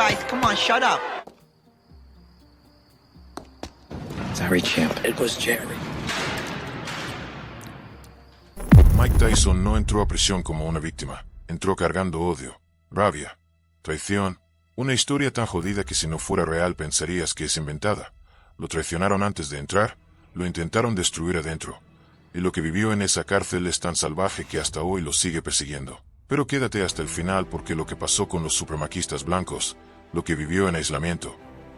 guys, come on, shut up. Sorry, champ. It was Jerry. Mike Tyson no entró a prisión como una víctima. Entró cargando odio, rabia, traición. Una historia tan jodida que si no fuera real pensarías que es inventada. Lo traicionaron antes de entrar, lo intentaron destruir adentro. Y lo que vivió en esa cárcel es tan salvaje que hasta hoy lo sigue persiguiendo. Pero quédate hasta el final porque lo que pasó con los supremacistas blancos, lo que vivió en aislamiento,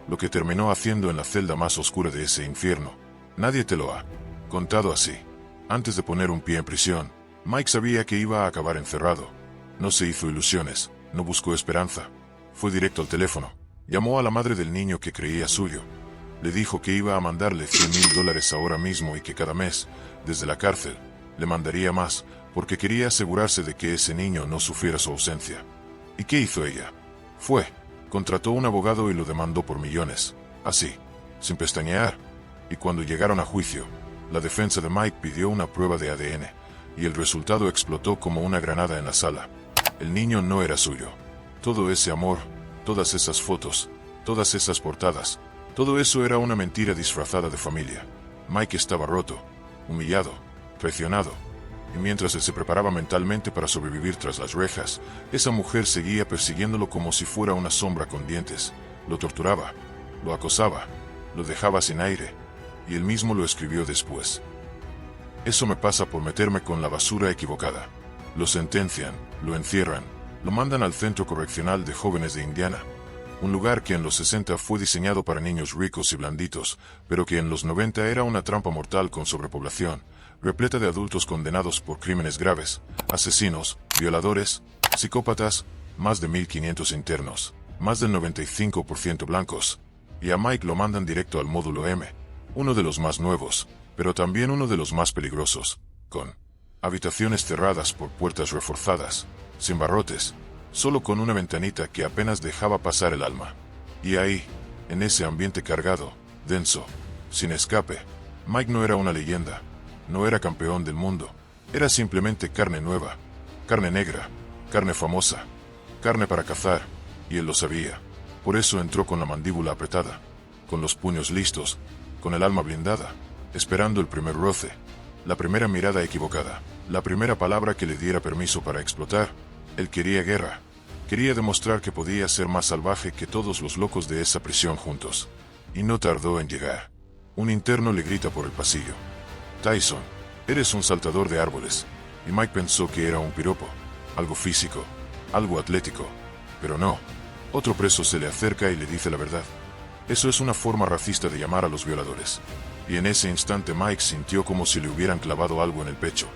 lo que terminó haciendo en la celda más oscura de ese infierno, nadie te lo ha contado así. Antes de poner un pie en prisión, Mike sabía que iba a acabar encerrado. No se hizo ilusiones, no buscó esperanza. Fue directo al teléfono. Llamó a la madre del niño que creía suyo. Le dijo que iba a mandarle $100,000 ahora mismo y que cada mes, desde la cárcel, le mandaría más, porque quería asegurarse de que ese niño no sufriera su ausencia. ¿Y qué hizo ella? Contrató un abogado y lo demandó por millones. Así, sin pestañear. Y cuando llegaron a juicio, la defensa de Mike pidió una prueba de ADN, y el resultado explotó como una granada en la sala. El niño no era suyo. Todo ese amor, todas esas fotos, todas esas portadas, todo eso era una mentira disfrazada de familia. Mike estaba roto, humillado, traicionado. Y mientras él se preparaba mentalmente para sobrevivir tras las rejas, esa mujer seguía persiguiéndolo como si fuera una sombra con dientes. Lo torturaba, lo acosaba, lo dejaba sin aire, y él mismo lo escribió después. Eso me pasa por meterme con la basura equivocada. Lo sentencian, lo encierran, lo mandan al Centro Correccional de Jóvenes de Indiana, un lugar que en los 60 fue diseñado para niños ricos y blanditos, pero que en los 90 era una trampa mortal con sobrepoblación, repleta de adultos condenados por crímenes graves, asesinos, violadores, psicópatas, más de 1,500 internos, más del 95% blancos, y a Mike lo mandan directo al módulo M, uno de los más nuevos, pero también uno de los más peligrosos, con habitaciones cerradas por puertas reforzadas, sin barrotes, solo con una ventanita que apenas dejaba pasar el alma. Y ahí, en ese ambiente cargado, denso, sin escape, Mike no era una leyenda, no era campeón del mundo, era simplemente carne nueva, carne negra, carne famosa, carne para cazar, y él lo sabía. Por eso entró con la mandíbula apretada, con los puños listos, con el alma blindada, esperando el primer roce, la primera mirada equivocada, la primera palabra que le diera permiso para explotar. Él quería guerra, quería demostrar que podía ser más salvaje que todos los locos de esa prisión juntos. Y no tardó en llegar. Un interno le grita por el pasillo: Tyson, eres un saltador de árboles. Y Mike pensó que era un piropo, algo físico, algo atlético. Pero no. Otro preso se le acerca y le dice la verdad. Eso es una forma racista de llamar a los violadores. Y en ese instante Mike sintió como si le hubieran clavado algo en el pecho.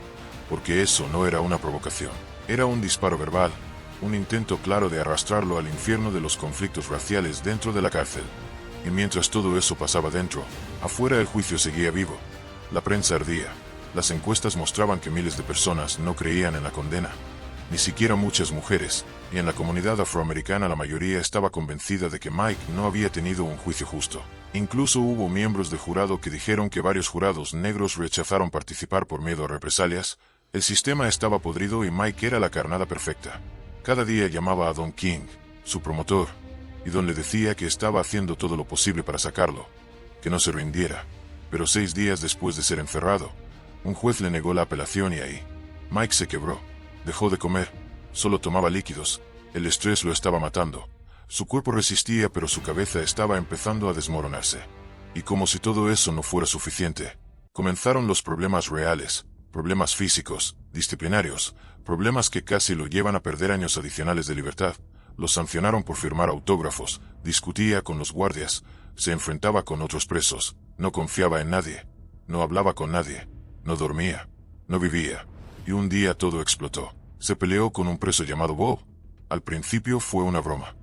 Porque eso no era una provocación. Era un disparo verbal, un intento claro de arrastrarlo al infierno de los conflictos raciales dentro de la cárcel. Y mientras todo eso pasaba dentro, afuera el juicio seguía vivo. La prensa ardía. Las encuestas mostraban que miles de personas no creían en la condena. Ni siquiera muchas mujeres, y en la comunidad afroamericana la mayoría estaba convencida de que Mike no había tenido un juicio justo. Incluso hubo miembros de jurado que dijeron que varios jurados negros rechazaron participar por miedo a represalias. El sistema estaba podrido y Mike era la carnada perfecta. Cada día llamaba a Don King, su promotor, y Don le decía que estaba haciendo todo lo posible para sacarlo, que no se rindiera. Pero 6 días después de ser encerrado, un juez le negó la apelación y ahí, Mike se quebró, dejó de comer, solo tomaba líquidos, el estrés lo estaba matando. Su cuerpo resistía pero su cabeza estaba empezando a desmoronarse. Y como si todo eso no fuera suficiente, comenzaron los problemas reales. Problemas físicos, disciplinarios, problemas que casi lo llevan a perder años adicionales de libertad. Lo sancionaron por firmar autógrafos, discutía con los guardias, se enfrentaba con otros presos, no confiaba en nadie, no hablaba con nadie, no dormía, no vivía. Y un día todo explotó. Se peleó con un preso llamado Bob. Al principio fue una broma,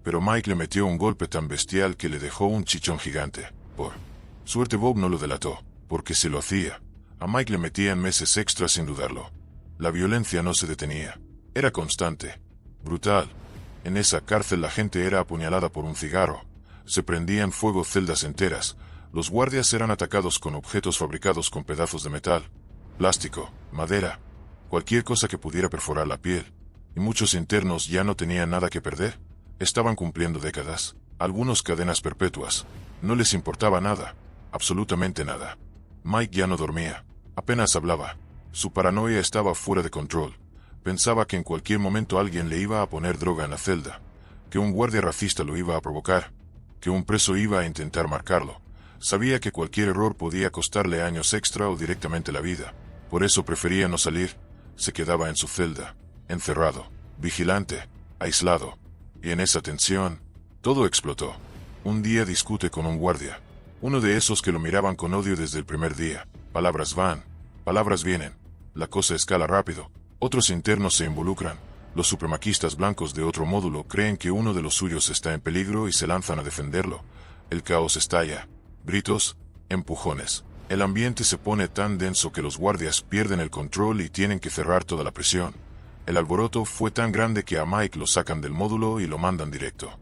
pero Mike le metió un golpe tan bestial que le dejó un chichón gigante. Por suerte Bob no lo delató, porque si lo hacía, a Mike le metían meses extra sin dudarlo. La violencia no se detenía. Era constante. Brutal. En esa cárcel la gente era apuñalada por un cigarro. Se prendían fuego celdas enteras. Los guardias eran atacados con objetos fabricados con pedazos de metal, plástico, madera, cualquier cosa que pudiera perforar la piel. Y muchos internos ya no tenían nada que perder. Estaban cumpliendo décadas, algunos cadenas perpetuas. No les importaba nada, absolutamente nada. Mike ya no dormía, apenas hablaba. Su paranoia estaba fuera de control. Pensaba que en cualquier momento alguien le iba a poner droga en la celda, que un guardia racista lo iba a provocar, que un preso iba a intentar marcarlo. Sabía que cualquier error podía costarle años extra o directamente la vida. Por eso prefería no salir. Se quedaba en su celda, encerrado, vigilante, aislado. Y en esa tensión, todo explotó. Un día discute con un guardia. Uno de esos que lo miraban con odio desde el primer día. Palabras van, palabras vienen. La cosa escala rápido. Otros internos se involucran. Los supremacistas blancos de otro módulo creen que uno de los suyos está en peligro y se lanzan a defenderlo. El caos estalla. Gritos, empujones. El ambiente se pone tan denso que los guardias pierden el control y tienen que cerrar toda la prisión. El alboroto fue tan grande que a Mike lo sacan del módulo y lo mandan directo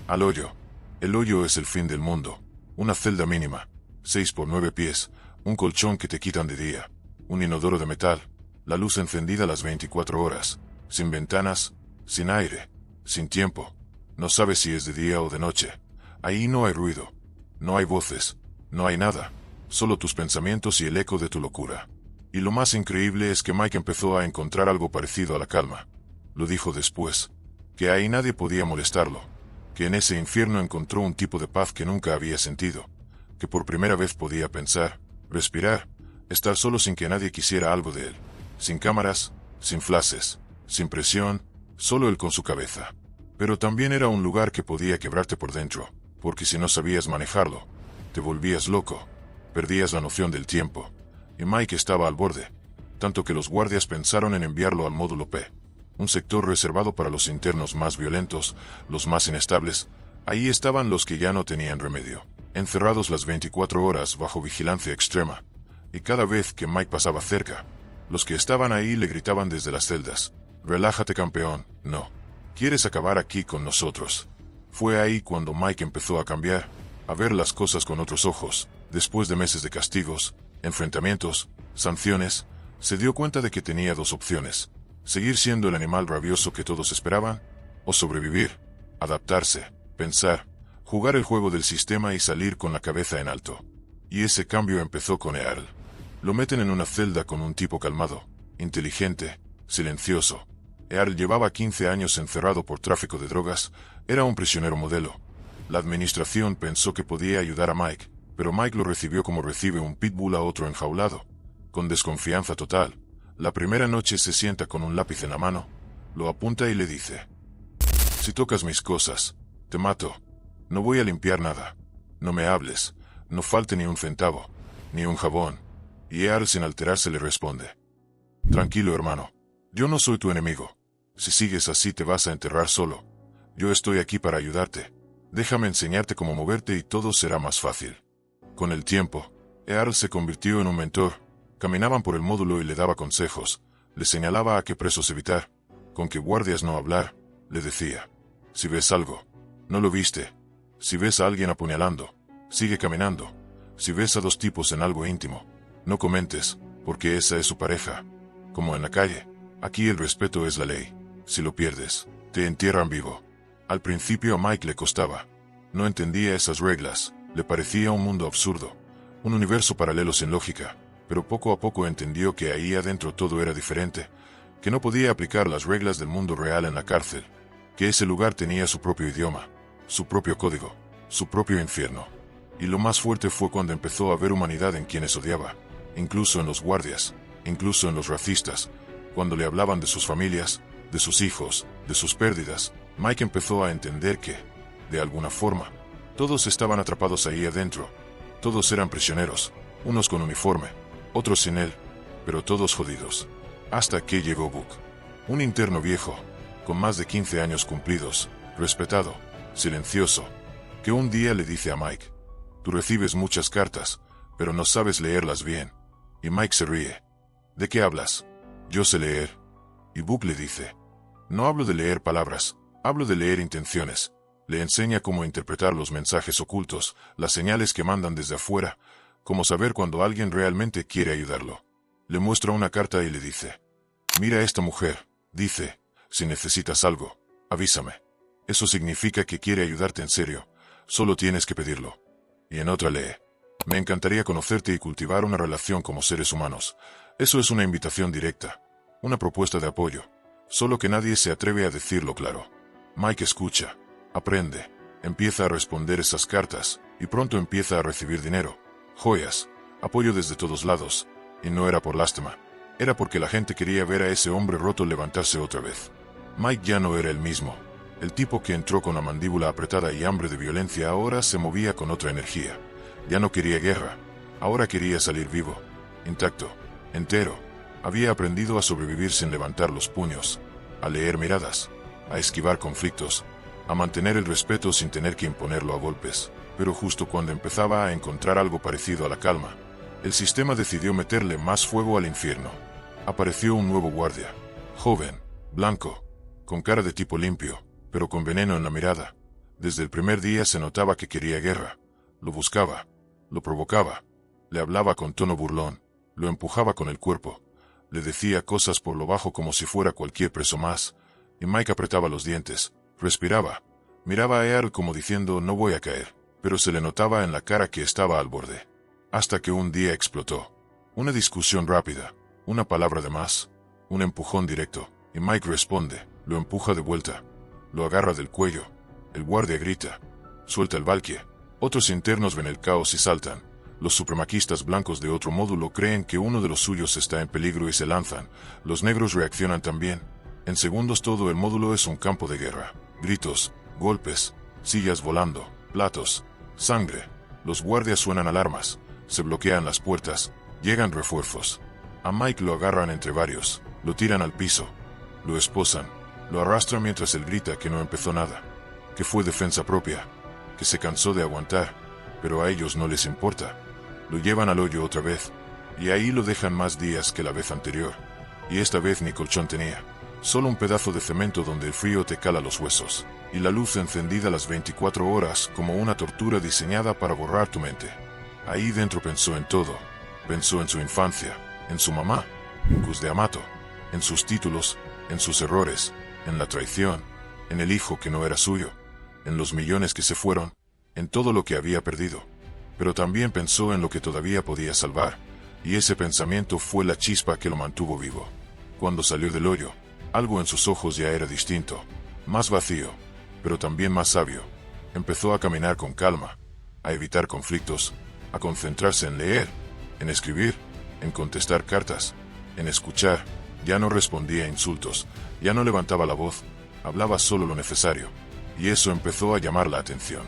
al hoyo. El hoyo es el fin del mundo. Una celda mínima, 6 por 9 pies, un colchón que te quitan de día, un inodoro de metal, la luz encendida las 24 horas, sin ventanas, sin aire, sin tiempo. No sabes si es de día o de noche. Ahí no hay ruido, no hay voces, no hay nada, solo tus pensamientos y el eco de tu locura. Y lo más increíble es que Mike empezó a encontrar algo parecido a la calma. Lo dijo después, que ahí nadie podía molestarlo, que en ese infierno encontró un tipo de paz que nunca había sentido, que por primera vez podía pensar, respirar, estar solo sin que nadie quisiera algo de él, sin cámaras, sin flashes, sin presión, solo él con su cabeza. Pero también era un lugar que podía quebrarte por dentro, porque si no sabías manejarlo, te volvías loco, perdías la noción del tiempo. Y Mike estaba al borde, tanto que los guardias pensaron en enviarlo al módulo P, un sector reservado para los internos más violentos, los más inestables. Ahí estaban los que ya no tenían remedio, encerrados las 24 horas bajo vigilancia extrema. Y cada vez que Mike pasaba cerca, los que estaban ahí le gritaban desde las celdas: «Relájate, campeón, no. ¿Quieres acabar aquí con nosotros?» Fue ahí cuando Mike empezó a cambiar, a ver las cosas con otros ojos. Después de meses de castigos, enfrentamientos, sanciones, se dio cuenta de que tenía dos opciones: seguir siendo el animal rabioso que todos esperaban, o sobrevivir, adaptarse, pensar, jugar el juego del sistema y salir con la cabeza en alto. Y ese cambio empezó con Earl. Lo meten en una celda con un tipo calmado, inteligente, silencioso. Earl llevaba 15 años encerrado por tráfico de drogas, era un prisionero modelo. La administración pensó que podía ayudar a Mike, pero Mike lo recibió como recibe un pitbull a otro enjaulado, con desconfianza total. La primera noche se sienta con un lápiz en la mano, lo apunta y le dice: «Si tocas mis cosas, te mato. No voy a limpiar nada. No me hables, no falte ni un centavo, ni un jabón». Y Earl sin alterarse le responde: «Tranquilo, hermano, yo no soy tu enemigo. Si sigues así te vas a enterrar solo. Yo estoy aquí para ayudarte. Déjame enseñarte cómo moverte y todo será más fácil». Con el tiempo, Earl se convirtió en un mentor. Caminaban por el módulo y le daba consejos, le señalaba a qué presos evitar, con qué guardias no hablar. Le decía: «Si ves algo, no lo viste. Si ves a alguien apuñalando, sigue caminando. Si ves a dos tipos en algo íntimo, no comentes, porque esa es su pareja. Como en la calle, aquí el respeto es la ley. Si lo pierdes, te entierran vivo». Al principio a Mike le costaba. No entendía esas reglas, le parecía un mundo absurdo, un universo paralelo sin lógica, pero poco a poco entendió que ahí adentro todo era diferente, que no podía aplicar las reglas del mundo real en la cárcel, que ese lugar tenía su propio idioma, su propio código, su propio infierno. Y lo más fuerte fue cuando empezó a ver humanidad en quienes odiaba, incluso en los guardias, incluso en los racistas. Cuando le hablaban de sus familias, de sus hijos, de sus pérdidas, Mike empezó a entender que, de alguna forma, todos estaban atrapados ahí adentro. Todos eran prisioneros, unos con uniforme, otros sin él, pero todos jodidos. Hasta que llegó Book, un interno viejo, con más de 15 años cumplidos, respetado, silencioso, que un día le dice a Mike: «Tú recibes muchas cartas, pero no sabes leerlas bien». Y Mike se ríe. «¿De qué hablas? Yo sé leer». Y Book le dice: «No hablo de leer palabras, hablo de leer intenciones». Le enseña cómo interpretar los mensajes ocultos, las señales que mandan desde afuera, cómo saber cuando alguien realmente quiere ayudarlo. Le muestra una carta y le dice: «Mira a esta mujer, dice, si necesitas algo, avísame». Eso significa que quiere ayudarte en serio. Solo tienes que pedirlo. Y en otra lee: me encantaría conocerte y cultivar una relación como seres humanos. Eso es una invitación directa. Una propuesta de apoyo. Solo que nadie se atreve a decirlo claro. Mike escucha. Aprende. Empieza a responder esas cartas. Y pronto empieza a recibir dinero. Joyas. Apoyo desde todos lados. Y no era por lástima. Era porque la gente quería ver a ese hombre roto levantarse otra vez. Mike ya no era el mismo. El tipo que entró con la mandíbula apretada y hambre de violencia ahora se movía con otra energía. Ya no quería guerra. Ahora quería salir vivo. Intacto. Entero. Había aprendido a sobrevivir sin levantar los puños. A leer miradas. A esquivar conflictos. A mantener el respeto sin tener que imponerlo a golpes. Pero justo cuando empezaba a encontrar algo parecido a la calma, el sistema decidió meterle más fuego al infierno. Apareció un nuevo guardia. Joven. Blanco. Con cara de tipo limpio, pero con veneno en la mirada. Desde el primer día se notaba que quería guerra. Lo buscaba. Lo provocaba. Le hablaba con tono burlón. Lo empujaba con el cuerpo. Le decía cosas por lo bajo como si fuera cualquier preso más. Y Mike apretaba los dientes. Respiraba. Miraba a Earl como diciendo: no voy a caer. Pero se le notaba en la cara que estaba al borde. Hasta que un día explotó. Una discusión rápida. Una palabra de más. Un empujón directo. Y Mike responde. Lo empuja de vuelta. Lo agarra del cuello. El guardia grita. Suelta el valque. Otros internos ven el caos y saltan. Los supremaquistas blancos de otro módulo creen que uno de los suyos está en peligro y se lanzan. Los negros reaccionan también. En segundos todo el módulo es un campo de guerra. Gritos, golpes, sillas volando, platos, sangre. Los guardias suenan alarmas. Se bloquean las puertas. Llegan refuerzos. A Mike lo agarran entre varios. Lo tiran al piso. Lo esposan. Lo arrastran mientras él grita que no empezó nada. Que fue defensa propia. Que se cansó de aguantar. Pero a ellos no les importa. Lo llevan al hoyo otra vez. Y ahí lo dejan más días que la vez anterior. Y esta vez ni colchón tenía. Solo un pedazo de cemento donde el frío te cala los huesos. Y la luz encendida las 24 horas como una tortura diseñada para borrar tu mente. Ahí dentro pensó en todo. Pensó en su infancia. En su mamá. En Cus de Amato. En sus títulos. En sus errores. En la traición. En el hijo que no era suyo. En los millones que se fueron. En todo lo que había perdido. Pero también pensó en lo que todavía podía salvar. Y ese pensamiento fue la chispa que lo mantuvo vivo. Cuando salió del hoyo, algo en sus ojos ya era distinto. Más vacío. Pero también más sabio. Empezó a caminar con calma. A evitar conflictos. A concentrarse en leer. En escribir. En contestar cartas. En escuchar. Ya no respondía a insultos. Ya no levantaba la voz. Hablaba solo lo necesario. Y eso empezó a llamar la atención.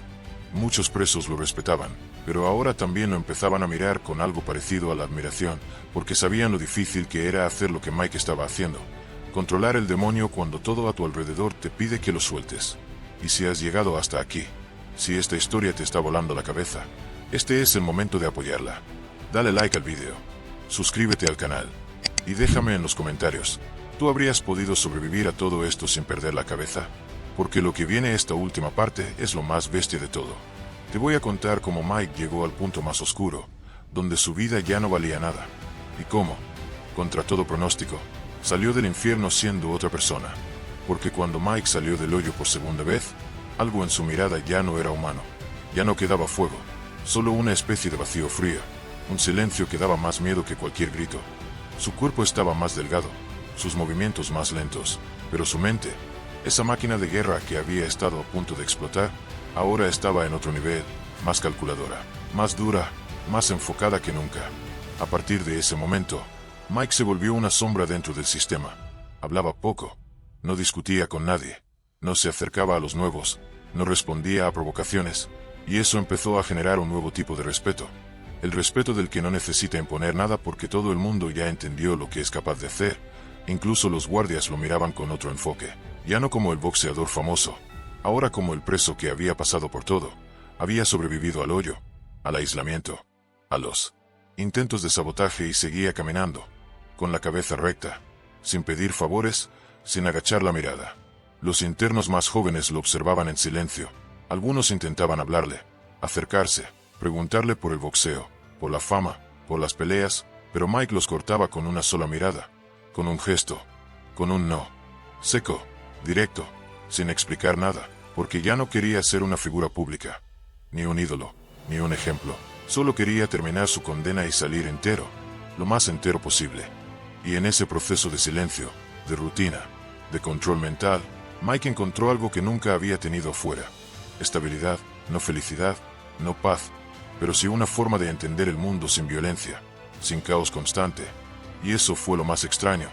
Muchos presos lo respetaban, pero ahora también lo empezaban a mirar con algo parecido a la admiración, porque sabían lo difícil que era hacer lo que Mike estaba haciendo. Controlar el demonio cuando todo a tu alrededor te pide que lo sueltes. Y si has llegado hasta aquí, si esta historia te está volando la cabeza, este es el momento de apoyarla. Dale like al video, suscríbete al canal, y déjame en los comentarios, ¿tú habrías podido sobrevivir a todo esto sin perder la cabeza? Porque lo que viene esta última parte es lo más bestia de todo. Te voy a contar cómo Mike llegó al punto más oscuro, donde su vida ya no valía nada. Y cómo, contra todo pronóstico, salió del infierno siendo otra persona. Porque cuando Mike salió del hoyo por segunda vez, algo en su mirada ya no era humano. Ya no quedaba fuego, solo una especie de vacío frío. Un silencio que daba más miedo que cualquier grito. Su cuerpo estaba más delgado, sus movimientos más lentos, pero su mente, esa máquina de guerra que había estado a punto de explotar, ahora estaba en otro nivel, más calculadora, más dura, más enfocada que nunca. A partir de ese momento, Mike se volvió una sombra dentro del sistema. Hablaba poco, no discutía con nadie, no se acercaba a los nuevos, no respondía a provocaciones, y eso empezó a generar un nuevo tipo de respeto. El respeto del que no necesita imponer nada porque todo el mundo ya entendió lo que es capaz de hacer. Incluso los guardias lo miraban con otro enfoque. Ya no como el boxeador famoso, ahora como el preso que había pasado por todo, había sobrevivido al hoyo, al aislamiento, a los intentos de sabotaje y seguía caminando, con la cabeza recta, sin pedir favores, sin agachar la mirada. Los internos más jóvenes lo observaban en silencio. Algunos intentaban hablarle, acercarse, preguntarle por el boxeo, por la fama, por las peleas, pero Mike los cortaba con una sola mirada, con un gesto, con un no, seco, directo, sin explicar nada. porque ya no quería ser una figura pública, ni un ídolo, ni un ejemplo. Solo quería terminar su condena y salir entero, lo más entero posible. Y en ese proceso de silencio, de rutina, de control mental, Mike encontró algo que nunca había tenido fuera. Estabilidad, no felicidad, no paz, pero sí una forma de entender el mundo sin violencia, sin caos constante. Y eso fue lo más extraño,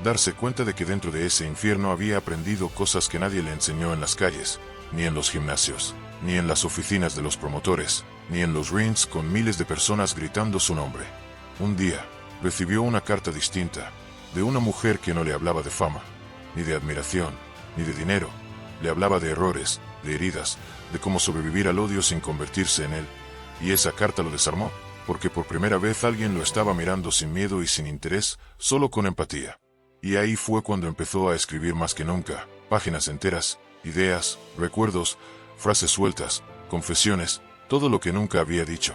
darse cuenta de que dentro de ese infierno había aprendido cosas que nadie le enseñó en las calles, ni en los gimnasios, ni en las oficinas de los promotores, ni en los rings con miles de personas gritando su nombre. Un día, recibió una carta distinta, de una mujer que no le hablaba de fama, ni de admiración, ni de dinero. Le hablaba de errores, de heridas, de cómo sobrevivir al odio sin convertirse en él. Y esa carta lo desarmó, porque por primera vez alguien lo estaba mirando sin miedo y sin interés, solo con empatía. Y ahí fue cuando empezó a escribir más que nunca, páginas enteras, ideas, recuerdos, frases sueltas, confesiones, todo lo que nunca había dicho,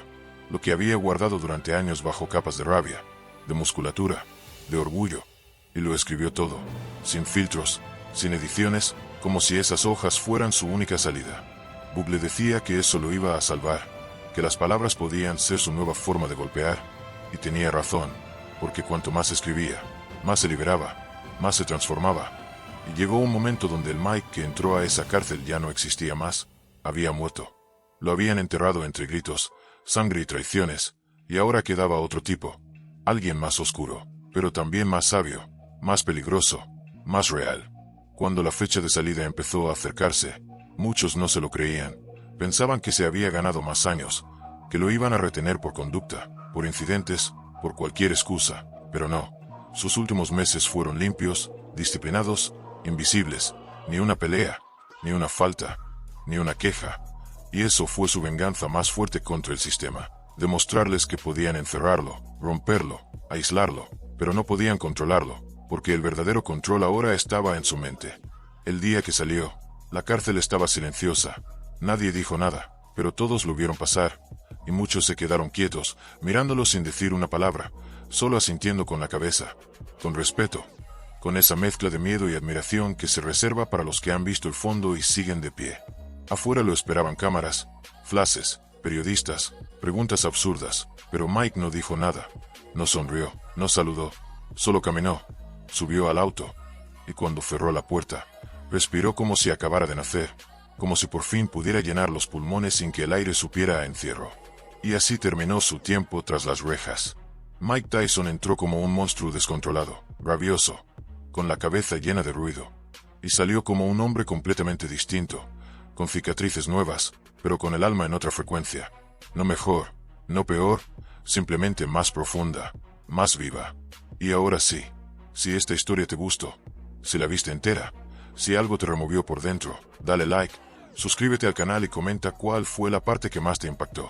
lo que había guardado durante años bajo capas de rabia, de musculatura, de orgullo, y lo escribió todo, sin filtros, sin ediciones, como si esas hojas fueran su única salida. Boog le decía que eso lo iba a salvar, que las palabras podían ser su nueva forma de golpear, y tenía razón, porque cuanto más escribía, más se liberaba, más se transformaba, y llegó un momento donde el Mike que entró a esa cárcel ya no existía más, había muerto. Lo habían enterrado entre gritos, sangre y traiciones, y ahora quedaba otro tipo, alguien más oscuro, pero también más sabio, más peligroso, más real. Cuando la fecha de salida empezó a acercarse, muchos no se lo creían, pensaban que se había ganado más años, que lo iban a retener por conducta, por incidentes, por cualquier excusa, pero no. Sus últimos meses fueron limpios, disciplinados, invisibles, ni una pelea, ni una falta, ni una queja. Y eso fue su venganza más fuerte contra el sistema. Demostrarles que podían encerrarlo, romperlo, aislarlo, pero no podían controlarlo, porque el verdadero control ahora estaba en su mente. El día que salió, la cárcel estaba silenciosa. Nadie dijo nada, pero todos lo vieron pasar, y muchos se quedaron quietos, mirándolo sin decir una palabra, solo asintiendo con la cabeza, con respeto, con esa mezcla de miedo y admiración que se reserva para los que han visto el fondo y siguen de pie. Afuera lo esperaban cámaras, flashes, periodistas, preguntas absurdas, pero Mike no dijo nada, no sonrió, no saludó, solo caminó, subió al auto, y cuando cerró la puerta, respiró como si acabara de nacer, como si por fin pudiera llenar los pulmones sin que el aire supiera a encierro. Y así terminó su tiempo tras las rejas. Mike Tyson entró como un monstruo descontrolado, rabioso, con la cabeza llena de ruido, y salió como un hombre completamente distinto, con cicatrices nuevas, pero con el alma en otra frecuencia. No mejor, no peor, simplemente más profunda, más viva. Y ahora sí, si esta historia te gustó, si la viste entera, si algo te removió por dentro, dale like, suscríbete al canal y comenta cuál fue la parte que más te impactó.